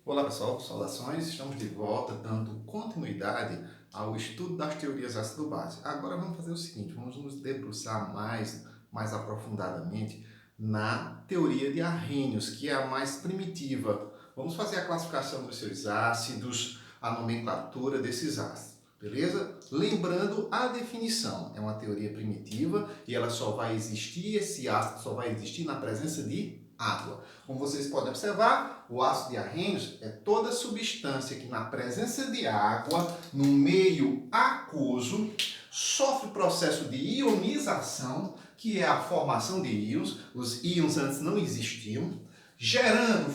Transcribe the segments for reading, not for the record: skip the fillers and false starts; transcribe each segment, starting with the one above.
Olá pessoal, saudações, estamos de volta dando continuidade ao estudo das teorias ácido-base. Agora vamos fazer o seguinte, vamos nos debruçar mais aprofundadamente na teoria de Arrhenius, que é a mais primitiva. Vamos fazer a classificação dos seus ácidos, a nomenclatura desses ácidos, beleza? Lembrando a definição, é uma teoria primitiva e ela só vai existir, esse ácido só vai existir na presença de água. Como vocês podem observar, o ácido de Arrhenius é toda substância que na presença de água, no meio aquoso, sofre processo de ionização, que é a formação de íons. Os íons antes não existiam,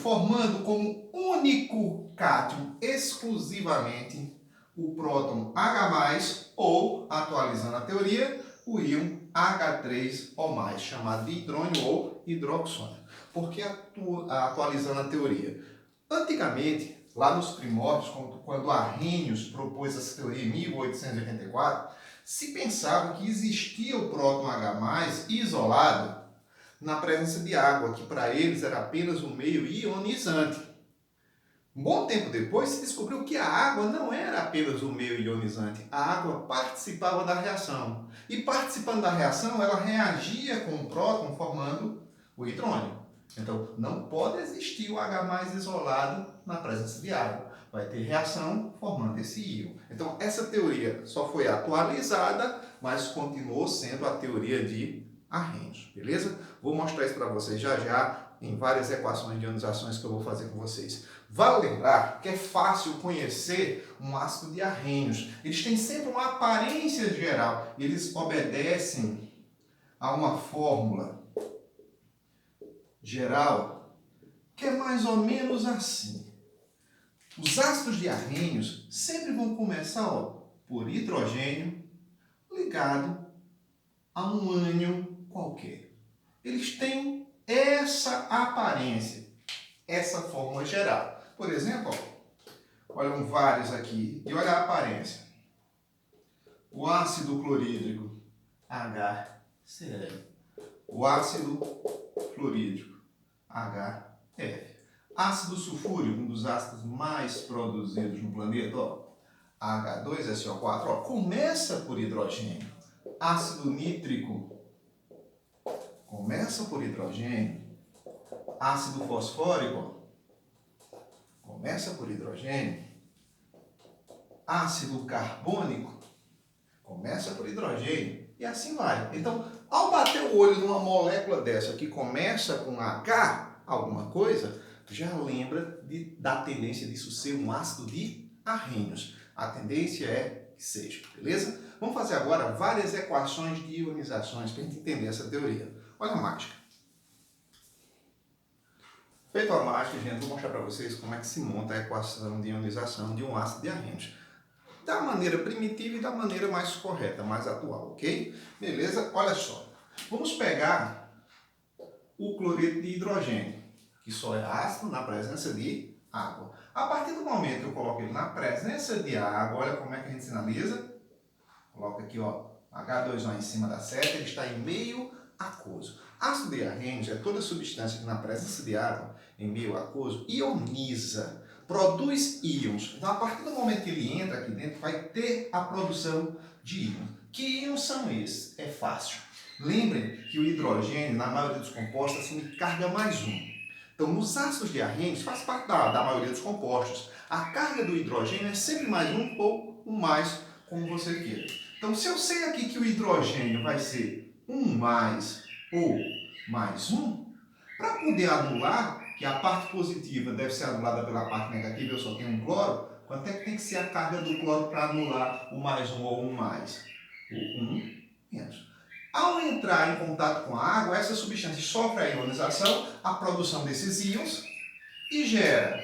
formando como único cátion exclusivamente o próton H+, ou, atualizando a teoria, o íon H3 ou mais, chamado de hidrônio ou hidroxônio. Por que atualizando a teoria? Antigamente, lá nos primórdios, quando Arrhenius propôs essa teoria em 1884, se pensava que existia o próton H+, isolado na presença de água, que para eles era apenas um meio ionizante. Um bom tempo depois, se descobriu que a água não era apenas um meio ionizante. A água participava da reação. E participando da reação, ela reagia com o próton, formando o hidrônio. Então, não pode existir o H+ isolado na presença de água. Vai ter reação formando esse íon. Então, essa teoria só foi atualizada, mas continuou sendo a teoria de Arrhenius, beleza? Vou mostrar isso para vocês já já em várias equações de ionizações que eu vou fazer com vocês. Vale lembrar que é fácil conhecer um ácido de Arrhenius. Eles têm sempre uma aparência geral. Eles obedecem a uma fórmula geral que é mais ou menos assim. Os ácidos de Arrhenius sempre vão começar por hidrogênio ligado a um ânion qualquer. Eles têm essa aparência, essa fórmula geral. Por exemplo, olham vários aqui e olha a aparência. O ácido clorídrico HCl. O ácido fluorídrico HF. Ácido sulfúrico, um dos ácidos mais produzidos no planeta, H2SO4, começa por hidrogênio. Ácido nítrico começa por hidrogênio. Ácido fosfórico começa por hidrogênio. Ácido carbônico começa por hidrogênio. E assim vai. Então, ao bater o olho numa molécula dessa que começa com H, alguma coisa, já lembra da tendência disso ser um ácido de Arrhenius. A tendência é que seja, beleza? Vamos fazer agora várias equações de ionizações para a gente entender essa teoria. Olha a mágica. Feito a mágica, gente, vou mostrar para vocês como é que se monta a equação de ionização de um ácido de Arrhenius. Da maneira primitiva e da maneira mais correta, mais atual, ok? Beleza? Olha só. Vamos pegar o cloreto de hidrogênio, que só é ácido na presença de água. A partir do momento que eu coloco ele na presença de água, olha como é que a gente sinaliza. Coloca aqui, H2O em cima da seta, ele está em meio aquoso. Ácido de Arrhenius é toda substância que na presença de água, em meio aquoso, ioniza, produz íons. Então, a partir do momento que ele entra aqui dentro, vai ter a produção de íons. Que íons são esses? É fácil. Lembrem que o hidrogênio, na maioria dos compostos, assume carga mais 1. Então, nos ácidos de Arrhenius, faz parte da maioria dos compostos. A carga do hidrogênio é sempre mais 1 ou um mais, como você queira. Então, se eu sei aqui que o hidrogênio vai ser 1 mais ou mais 1, para poder anular, que a parte positiva deve ser anulada pela parte negativa, eu só tenho um cloro, quanto é que tem que ser a carga do cloro para anular o mais 1 ou 1 mais? O 1 menos. Ao entrar em contato com a água, essa substância sofre a ionização, a produção desses íons, e gera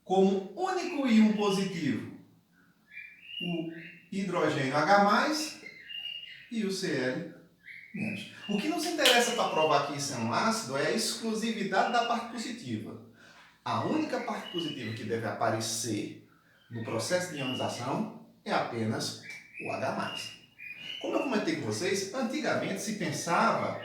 como único íon positivo o hidrogênio H+, e o Cl-. O que nos interessa para provar que isso é um ácido é a exclusividade da parte positiva. A única parte positiva que deve aparecer no processo de ionização é apenas o H+. Como eu comentei com vocês, antigamente se pensava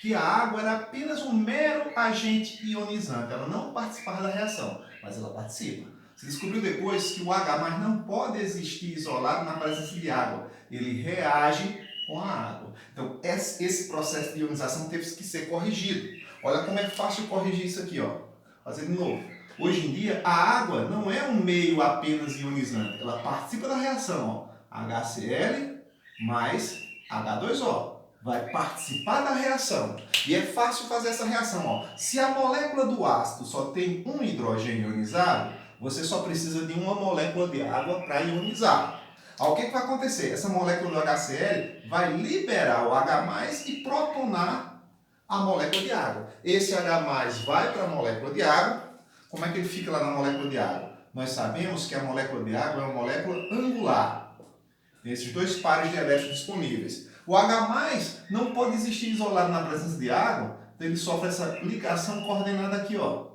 que a água era apenas um mero agente ionizante. Ela não participava da reação, mas ela participa. Se descobriu depois que o H+ não pode existir isolado na presença de água. Ele reage com a água. Então, esse processo de ionização teve que ser corrigido. Olha como é fácil corrigir isso aqui, ó. Fazer de novo. Hoje em dia, a água não é um meio apenas ionizante. Ela participa da reação, ó. HCl mais H2O. Vai participar da reação. E é fácil fazer essa reação, ó. Se a molécula do ácido só tem um hidrogênio ionizado, você só precisa de uma molécula de água para ionizar. O que vai acontecer? Essa molécula do HCl vai liberar o H+ e protonar a molécula de água. Esse H+ vai para a molécula de água. Como é que ele fica lá na molécula de água? Nós sabemos que a molécula de água é uma molécula angular. Tem esses dois pares de elétrons disponíveis. O H+ não pode existir isolado na presença de água, então ele sofre essa ligação coordenada aqui, ó.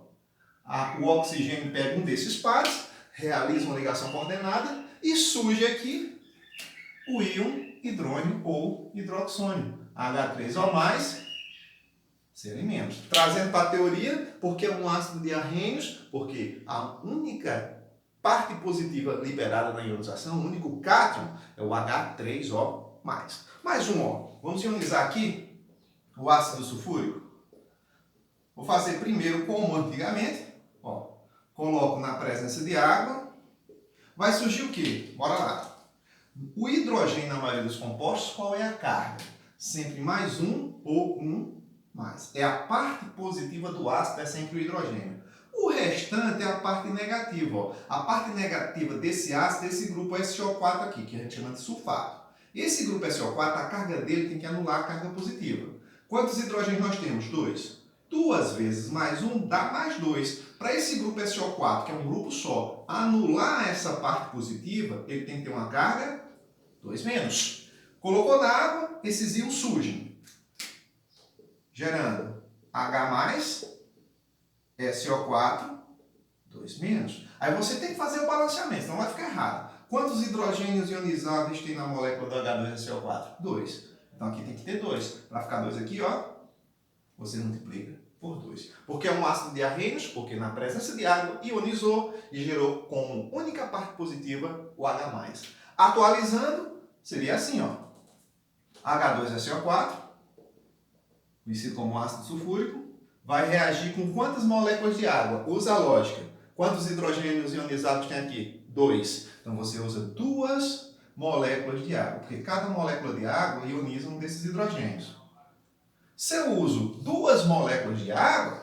O oxigênio pega um desses pares, realiza uma ligação coordenada e surge aqui o íon hidrônio ou hidroxônio. H3O+, Cl-. Trazendo para a teoria, porque é um ácido de arrênios, porque a única parte positiva liberada na ionização, o único cátion, é o H3O+. Mais um, ó. Vamos ionizar aqui o ácido sulfúrico. Vou fazer primeiro como antigamente. Ó, coloco na presença de água. Vai surgir o quê? Bora lá. O hidrogênio, na maioria dos compostos, qual é a carga? Sempre mais um ou um mais. É a parte positiva do ácido, é sempre o hidrogênio. O restante é a parte negativa. Ó. A parte negativa desse ácido, desse grupo SO4 aqui, que a gente chama de sulfato. Esse grupo SO4, a carga dele tem que anular a carga positiva. Quantos hidrogênios nós temos? 2. 2 vezes mais 1 dá mais 2. Para esse grupo SO4, que é um grupo só, anular essa parte positiva, ele tem que ter uma carga 2-. Colocou na água, esses íons surgem, gerando H+, SO4, 2-. Aí você tem que fazer o balanceamento, senão vai ficar errado. Quantos hidrogênios ionizáveis tem na molécula do H2SO4? 2. Então aqui tem que ter 2. Para ficar 2 aqui, ó, você multiplica por 2. Porque é um ácido de arrênios, porque na presença de água ionizou e gerou como única parte positiva o H+. Atualizando, seria assim, ó. H2SO4, conhecido como ácido sulfúrico, vai reagir com quantas moléculas de água? Usa a lógica. Quantos hidrogênios ionizados tem aqui? 2. Então você usa 2 moléculas de água, porque cada molécula de água ioniza um desses hidrogênios. Se eu uso 2 moléculas de água,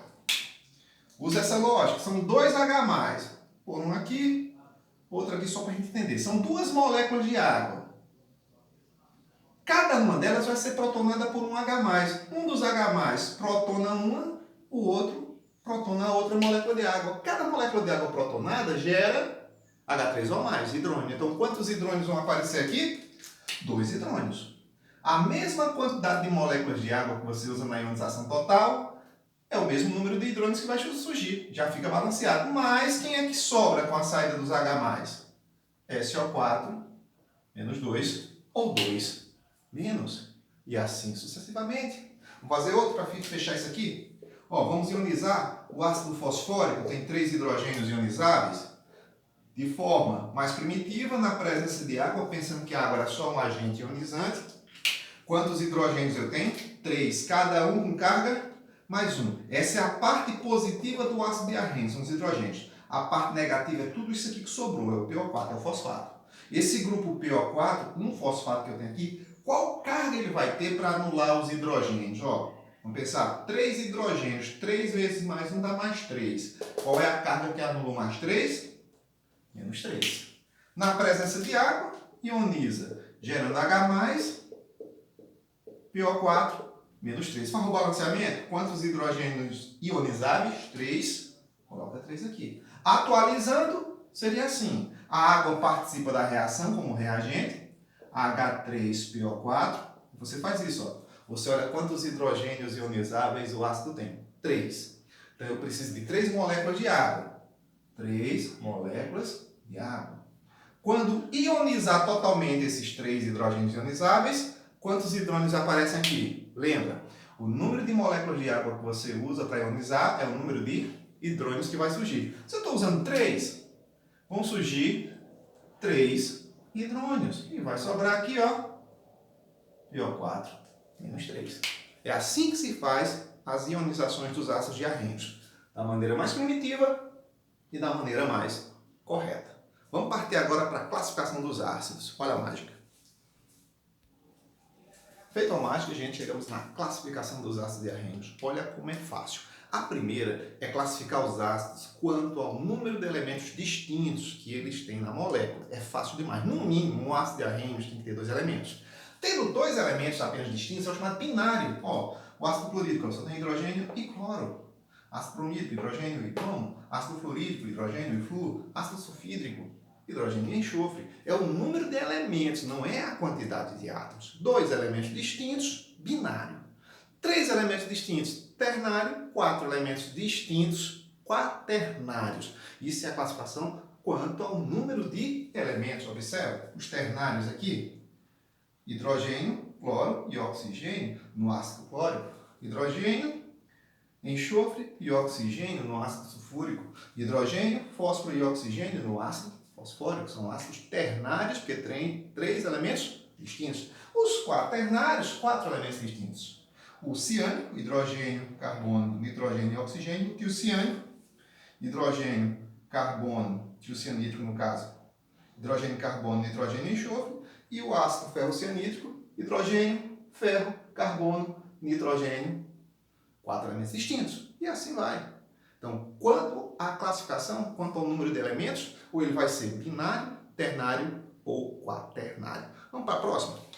usa essa lógica, são 2 H+. Por um aqui, outro aqui só para a gente entender. São 2 moléculas de água. Cada uma delas vai ser protonada por um H+. Um dos H+ protona uma, o outro protona a outra molécula de água. Cada molécula de água protonada gera H3O+, hidrônio. Então, quantos hidrônios vão aparecer aqui? 2 hidrônios. A mesma quantidade de moléculas de água que você usa na ionização total é o mesmo número de hidrônios que vai surgir. Já fica balanceado. Mas quem é que sobra com a saída dos H+? SO4 menos 2 ou 2 menos. E assim sucessivamente. Vamos fazer outro para fechar isso aqui? Ó, vamos ionizar o ácido fosfórico, tem 3 hidrogênios ionizáveis. De forma mais primitiva, na presença de água, pensando que a água era só um agente ionizante. Quantos hidrogênios eu tenho? 3. Cada um com carga mais 1. Essa é a parte positiva do ácido de arrênio, são os hidrogênios. A parte negativa é tudo isso aqui que sobrou, é o PO4, é o fosfato. Esse grupo PO4, um fosfato que eu tenho aqui, qual carga ele vai ter para anular os hidrogênios? Ó, vamos pensar, 3 hidrogênios, 3 vezes mais 1 dá mais 3. Qual é a carga que anulou mais 3? Menos 3. Na presença de água, ioniza, gerando H+, PO4, menos 3. Faz o balanceamento. Quantos hidrogênios ionizáveis? 3. Coloca 3 aqui. Atualizando, seria assim. A água participa da reação como reagente. H3PO4. Você faz isso, ó. Você olha quantos hidrogênios ionizáveis o ácido tem. 3. Então eu preciso de 3 moléculas de água. 3 moléculas de água. Quando ionizar totalmente esses 3 hidrogênios ionizáveis, quantos hidrônios aparecem aqui? Lembra? O número de moléculas de água que você usa para ionizar é o número de hidrônios que vai surgir. Se eu estou usando 3, vão surgir 3 hidrônios. E vai sobrar aqui, ó, e ó, 4 menos 3. É assim que se faz as ionizações dos ácidos de Arrhenius. Da maneira mais primitiva e da maneira mais correta. Vamos partir agora para a classificação dos ácidos. Olha a mágica. Feito a mágica, gente, chegamos na classificação dos ácidos de Arrhenius. Olha como é fácil. A primeira é classificar os ácidos quanto ao número de elementos distintos que eles têm na molécula. É fácil demais. No mínimo, um ácido de Arrhenius tem que ter 2 elementos. Tendo 2 elementos apenas distintos, é o chamado binário. Ó, o ácido clorídrico só tem hidrogênio e cloro. Ácido bromídrico, hidrogênio e cromo. Ácido fluorídrico, hidrogênio e flúor. Ácido sulfídrico, hidrogênio e enxofre. É o número de elementos, não é a quantidade de átomos. 2 elementos distintos, binário. 3 elementos distintos, ternário. 4 elementos distintos, quaternários. Isso é a classificação quanto ao número de elementos. Observa, os ternários aqui, hidrogênio, cloro e oxigênio no ácido clórico. Hidrogênio, enxofre e oxigênio no ácido sulfúrico. Hidrogênio, fósforo e oxigênio no ácido fosfórico. São ácidos ternários, porque tem 3 elementos distintos. Os quaternários, 4 elementos distintos. O ciânico, hidrogênio, carbono, nitrogênio e oxigênio. O tiociânico, hidrogênio, carbono, tiocianídrico no caso, hidrogênio, carbono, nitrogênio e enxofre. E o ácido ferrocianídrico, hidrogênio, ferro, carbono, nitrogênio, 4 elementos distintos. E assim vai. Então, quanto à classificação, quanto ao número de elementos, ou ele vai ser binário, ternário ou quaternário. Vamos para a próxima.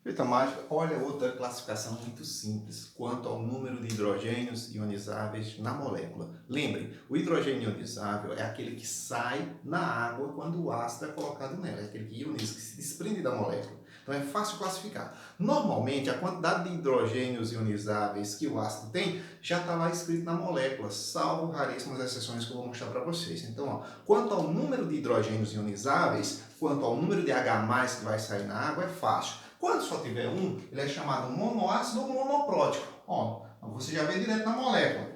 Feita a mágica, olha outra classificação muito simples quanto ao número de hidrogênios ionizáveis na molécula. Lembrem, o hidrogênio ionizável é aquele que sai na água quando o ácido é colocado nela, é aquele que ioniza, que se desprende da molécula. Então é fácil classificar. Normalmente, a quantidade de hidrogênios ionizáveis que o ácido tem já está lá escrito na molécula, salvo raríssimas exceções que eu vou mostrar para vocês. Então, ó, quanto ao número de hidrogênios ionizáveis, quanto ao número de H+, que vai sair na água, é fácil. Quando só tiver um, ele é chamado monoácido ou monoprótico. Ó, você já vê direto na molécula.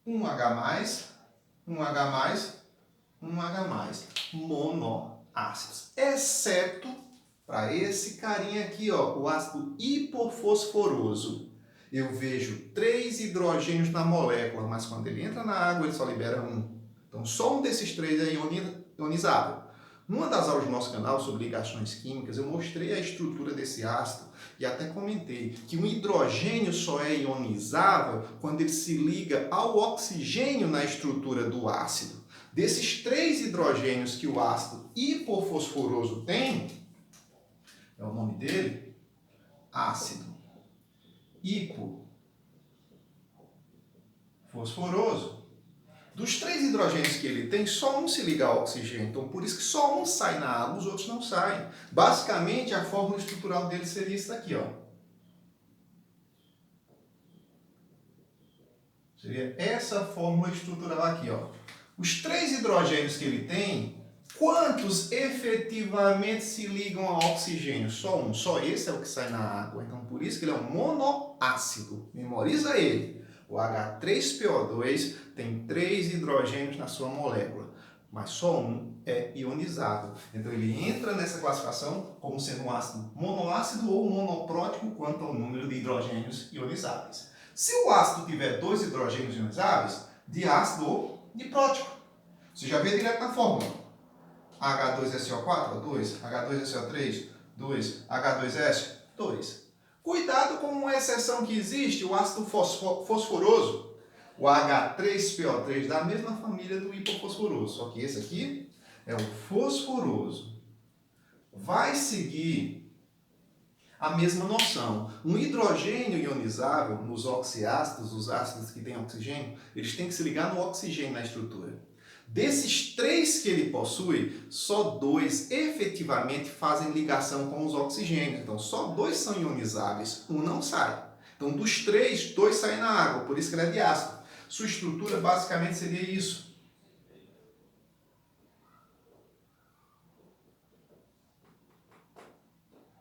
Um H+, um H+, um H+, monoácidos. Exceto para esse carinha aqui, ó, o ácido hipofosforoso. Eu vejo 3 hidrogênios na molécula, mas quando ele entra na água, ele só libera um. Então, só um desses 3 é ionizável. Numa das aulas do nosso canal sobre ligações químicas, eu mostrei a estrutura desse ácido e até comentei que um hidrogênio só é ionizável quando ele se liga ao oxigênio na estrutura do ácido. Desses 3 hidrogênios que o ácido hipofosforoso tem, é o nome dele, ácido hipofosforoso. Dos 3 hidrogênios que ele tem, só um se liga ao oxigênio. Então, por isso que só um sai na água, os outros não saem. Basicamente, a fórmula estrutural dele seria isso daqui, ó. Seria essa fórmula estrutural aqui, ó. Os 3 hidrogênios que ele tem, quantos efetivamente se ligam ao oxigênio? Só um. Só esse é o que sai na água. Então, por isso que ele é um monoácido. Memoriza ele. O H3PO2 tem 3 hidrogênios na sua molécula, mas só um é ionizável. Então ele entra nessa classificação como sendo um ácido monoácido ou monoprótico quanto ao número de hidrogênios ionizáveis. Se o ácido tiver 2 hidrogênios ionizáveis, diácido ou diprótico. Você já vê direto na fórmula. H2SO4, 2. H2SO3, 2. H2S, 2. Cuidado com uma exceção que existe, o ácido fosforoso, o H3PO3, da mesma família do hipofosforoso, só que esse aqui é o fosforoso. Vai seguir a mesma noção. Um hidrogênio ionizável nos oxiácidos, os ácidos que têm oxigênio, eles têm que se ligar no oxigênio na estrutura. Desses 3 que ele possui, só 2 efetivamente fazem ligação com os oxigênios. Então, só 2 são ionizáveis, um não sai. Então, dos 3, 2 saem na água, por isso que ele é diácido. Sua estrutura basicamente seria isso.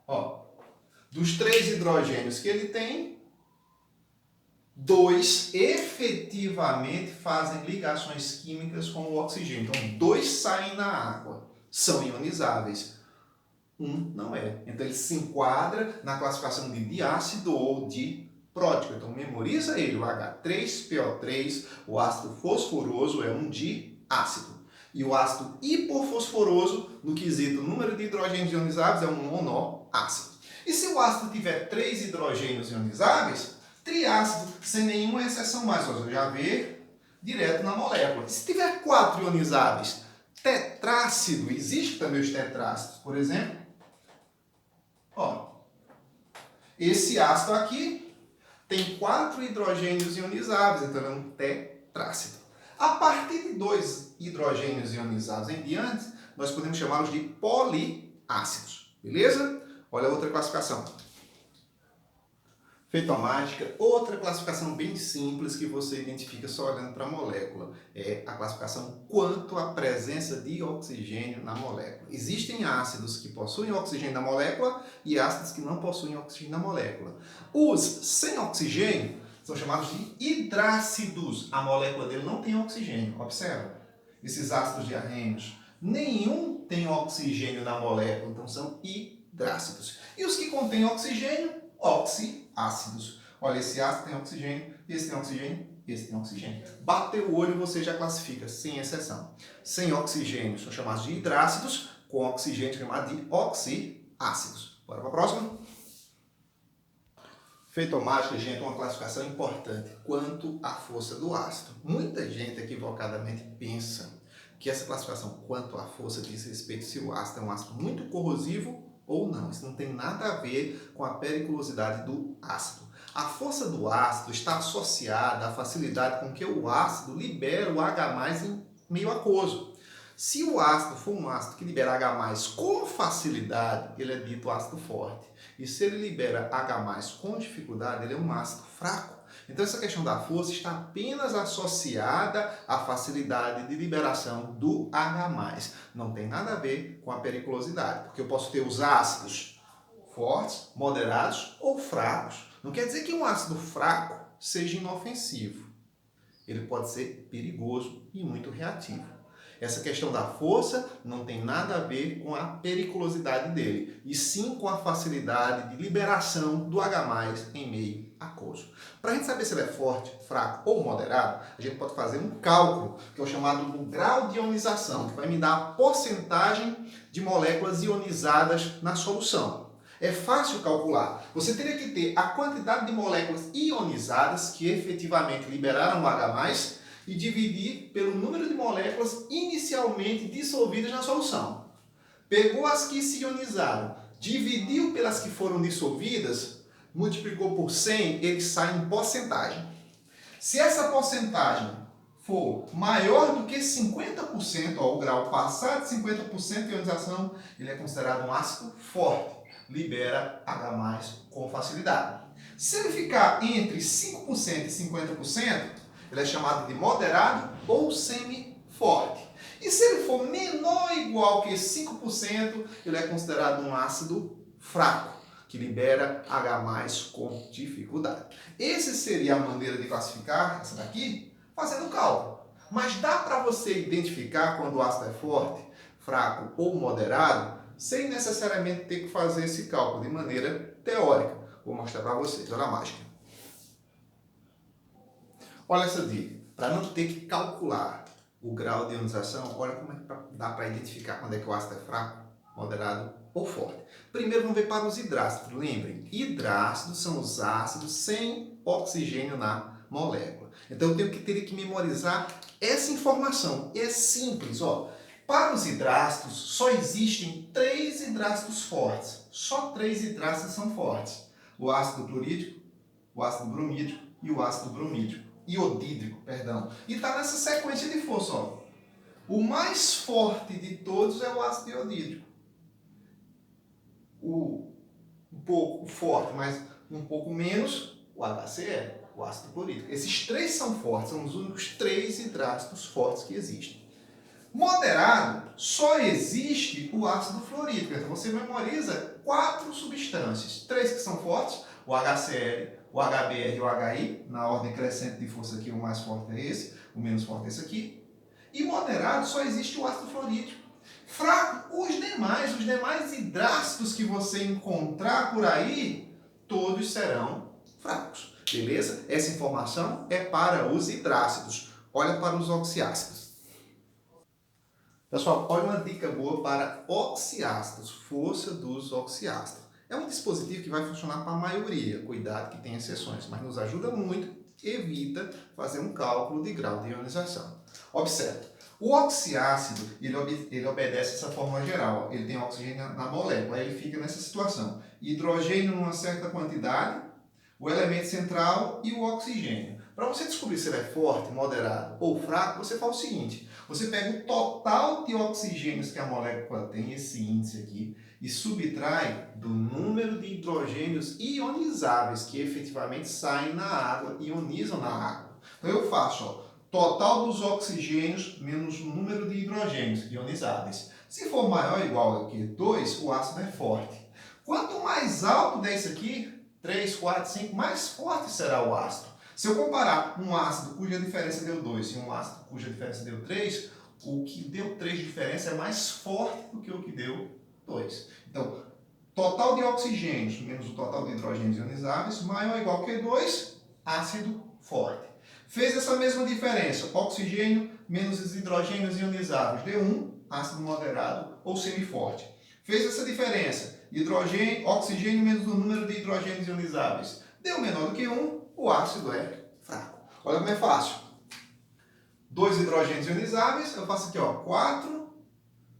Ó, Dos 3 hidrogênios que ele tem, 2 efetivamente fazem ligações químicas com o oxigênio. Então, 2 saem na água, são ionizáveis. Um não é. Então, ele se enquadra na classificação de diácido ou de prótico. Então, memoriza ele, o H3PO3, o ácido fosforoso é um diácido. E o ácido hipofosforoso, no quesito número de hidrogênios ionizáveis, é um monoácido. E se o ácido tiver 3 hidrogênios ionizáveis, triácido, sem nenhuma exceção mais. Você já vê direto na molécula. E se tiver 4 ionizáveis, tetrácido, existe também os tetrácidos, por exemplo. Ó, esse ácido aqui tem 4 hidrogênios ionizáveis, então ele é um tetrácido. A partir de 2 hidrogênios ionizados em diante, nós podemos chamá-los de poliácidos. Beleza? Olha a outra classificação. Feitomática, outra classificação bem simples que você identifica só olhando para a molécula. É a classificação quanto à presença de oxigênio na molécula. Existem ácidos que possuem oxigênio na molécula e ácidos que não possuem oxigênio na molécula. Os sem oxigênio são chamados de hidrácidos. A molécula dele não tem oxigênio. Observa, esses ácidos diarrênicos, nenhum tem oxigênio na molécula, então são hidrácidos. E os que contêm oxigênio, oxiácidos. Olha, esse ácido tem oxigênio, esse tem oxigênio, esse tem oxigênio. Bateu o olho, você já classifica, sem exceção. Sem oxigênio são chamados de hidrácidos, com oxigênio chamado de oxiácidos. Bora para a próxima? Feitomática, gente, é uma classificação importante quanto à força do ácido. Muita gente equivocadamente pensa que essa classificação quanto à força diz respeito se o ácido é um ácido muito corrosivo ou não. Isso não tem nada a ver com a periculosidade do ácido. A força do ácido está associada à facilidade com que o ácido libera o H+ em meio aquoso. Se o ácido for um ácido que libera H+ com facilidade, ele é dito ácido forte. E se ele libera H+ com dificuldade, ele é um ácido fraco. Então essa questão da força está apenas associada à facilidade de liberação do H+. Não tem nada a ver com a periculosidade, porque eu posso ter os ácidos fortes, moderados ou fracos. Não quer dizer que um ácido fraco seja inofensivo. Ele pode ser perigoso e muito reativo. Essa questão da força não tem nada a ver com a periculosidade dele, e sim com a facilidade de liberação do H+ em meio aquoso. Para a gente saber se ele é forte, fraco ou moderado, a gente pode fazer um cálculo, que é o chamado do grau de ionização, que vai me dar a porcentagem de moléculas ionizadas na solução. É fácil calcular. Você teria que ter a quantidade de moléculas ionizadas que efetivamente liberaram o H+, e dividir pelo número de moléculas inicialmente dissolvidas na solução. Pegou as que se ionizaram, dividiu pelas que foram dissolvidas, multiplicou por 100, ele sai em porcentagem. Se essa porcentagem for maior do que 50%, o grau passar de 50% de ionização, ele é considerado um ácido forte, libera H+ com facilidade. Se ele ficar entre 5% e 50%, ele é chamado de moderado ou semi-forte. E se ele for menor ou igual que 5%, ele é considerado um ácido fraco, que libera H+ com dificuldade. Essa seria a maneira de classificar essa daqui, fazendo cálculo. Mas dá para você identificar quando o ácido é forte, fraco ou moderado, sem necessariamente ter que fazer esse cálculo de maneira teórica. Vou mostrar para vocês. Olha a mágica. Olha essa dica, para não ter que calcular o grau de ionização, olha como é que dá para identificar quando é que o ácido é fraco, moderado ou forte. Primeiro vamos ver para os hidrácidos. Lembrem, hidrácidos são os ácidos sem oxigênio na molécula. Então eu teria que memorizar essa informação. É simples, ó. Para os hidrácidos só existem 3 hidrácidos fortes. Só 3 hidrácidos são fortes. O ácido clorídrico, o ácido bromídrico e o ácido iodídrico, perdão. E está nessa sequência de força, ó. O mais forte de todos é o ácido iodídrico. Um pouco forte, mas um pouco menos, o HCl, o ácido clorídrico. Esses 3 são fortes, são os únicos 3 hidrácidos fortes que existem. Moderado, só existe o ácido fluorídrico. Então você memoriza 4 substâncias. 3 que são fortes, o HCl, o HBr e o HI, na ordem crescente de força aqui, o mais forte é esse, o menos forte é esse aqui. E moderado, só existe o ácido fluorídrico. Fraco, os demais hidrácidos que você encontrar por aí, todos serão fracos. Beleza? Essa informação é para os hidrácidos. Olha para os oxiácidos. Pessoal, olha uma dica boa para oxiácidos, força dos oxiácidos. É um dispositivo que vai funcionar para a maioria, cuidado que tem exceções, mas nos ajuda muito, evita fazer um cálculo de grau de ionização. Observe, o oxiácido, ele obedece essa fórmula geral, ele tem oxigênio na molécula, aí ele fica nessa situação. Hidrogênio numa certa quantidade, o elemento central e o oxigênio. Para você descobrir se ele é forte, moderado ou fraco, você faz o seguinte, você pega o total de oxigênios que a molécula tem, esse índice aqui, e subtrai do número de hidrogênios ionizáveis que efetivamente saem na água, ionizam na água. Então eu faço, ó, total dos oxigênios menos o número de hidrogênios ionizáveis. Se for maior ou igual a 2, o ácido é forte. Quanto mais alto der isso aqui, 3, 4, 5, mais forte será o ácido. Se eu comparar um ácido cuja diferença deu 2 e um ácido cuja diferença deu 3, o que deu 3 de diferença é mais forte do que o que deu 2. Então, total de oxigênios menos o total de hidrogênios ionizáveis, maior ou igual que 2, ácido forte. Fez essa mesma diferença, oxigênio menos os hidrogênios ionizáveis, deu 1, ácido moderado ou semiforte. Fez essa diferença, oxigênio menos o número de hidrogênios ionizáveis, deu menor do que 1, o ácido é fraco. Olha como é fácil. 2 hidrogênios ionizáveis, eu faço aqui, ó, 4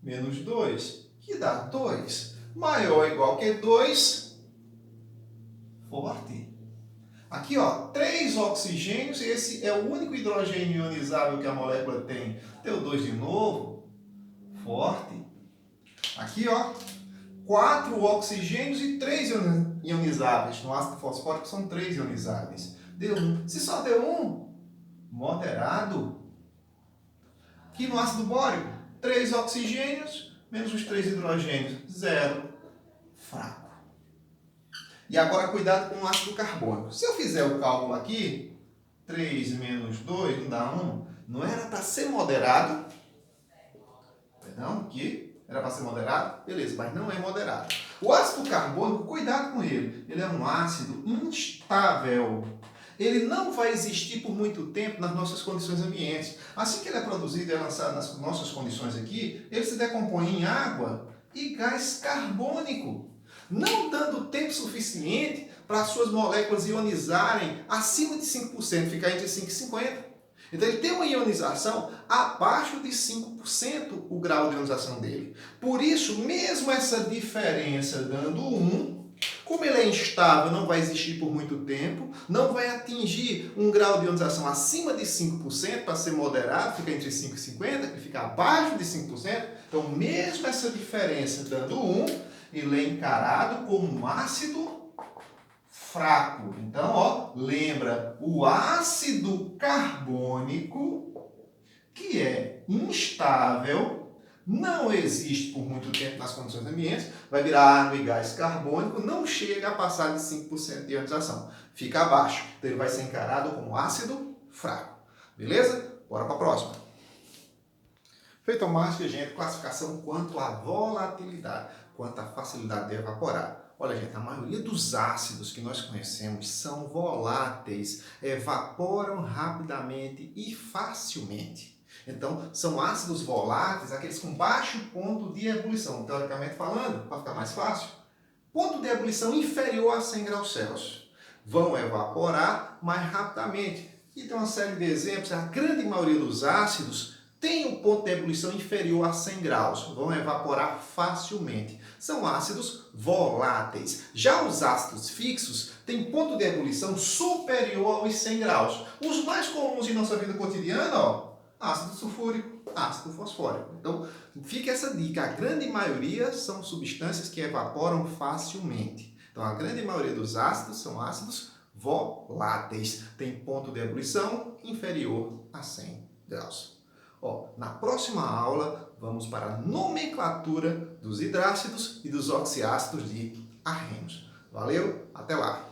menos 2, que dá 2. Maior ou igual que 2, forte. Aqui, ó, 3 oxigênios, esse é o único hidrogênio ionizável que a molécula tem. Deu 2 de novo, forte. Aqui, ó, 4 oxigênios e 3 ionizáveis. No ácido fosfórico são 3 ionizáveis. Deu 1. Se só deu 1, moderado. Aqui no ácido bórico, 3 oxigênios menos os 3 hidrogênios, 0, fraco. E agora cuidado com o ácido carbônico. Se eu fizer o cálculo aqui, 3 menos 2 não dá 1. Não era para ser moderado? Perdão, aqui. Era para ser moderado? Beleza, mas não é moderado. O ácido carbônico, cuidado com ele. Ele é um ácido instável. Ele não vai existir por muito tempo nas nossas condições ambientes. Assim que ele é produzido e é lançado nas nossas condições aqui, ele se decompõe em água e gás carbônico, não dando tempo suficiente para as suas moléculas ionizarem acima de 5%, ficar entre 5 e 50%. Então ele tem uma ionização abaixo de 5% o grau de ionização dele. Por isso, mesmo essa diferença dando 1, como ele é instável, não vai existir por muito tempo, não vai atingir um grau de ionização acima de 5% para ser moderado, fica entre 5 e 50%, que fica abaixo de 5%. Então, mesmo essa diferença dando 1, ele é encarado como um ácido fraco. Então, ó, lembra, o ácido carbônico, que é instável, não existe por muito tempo nas condições ambientes, vai virar água e gás carbônico, não chega a passar de 5% de ionização. Fica abaixo. Então ele vai ser encarado como ácido fraco. Beleza? Bora para a próxima. Feito a mágica, gente, classificação quanto à volatilidade, quanto à facilidade de evaporar. Olha, gente, a maioria dos ácidos que nós conhecemos são voláteis, evaporam rapidamente e facilmente. Então, são ácidos voláteis, aqueles com baixo ponto de ebulição. Teoricamente falando, para ficar mais fácil, ponto de ebulição inferior a 100 graus Celsius. Vão evaporar mais rapidamente. E tem uma série de exemplos, a grande maioria dos ácidos tem um ponto de ebulição inferior a 100 graus. Vão evaporar facilmente. São ácidos voláteis. Já os ácidos fixos têm ponto de ebulição superior aos 100 graus. Os mais comuns em nossa vida cotidiana, ó, ácido sulfúrico, ácido fosfórico. Então, fica essa dica. A grande maioria são substâncias que evaporam facilmente. Então, a grande maioria dos ácidos são ácidos voláteis. Tem ponto de ebulição inferior a 100 graus. Ó, na próxima aula, vamos para a nomenclatura dos hidrácidos e dos oxiácidos de arrenos. Valeu, até lá!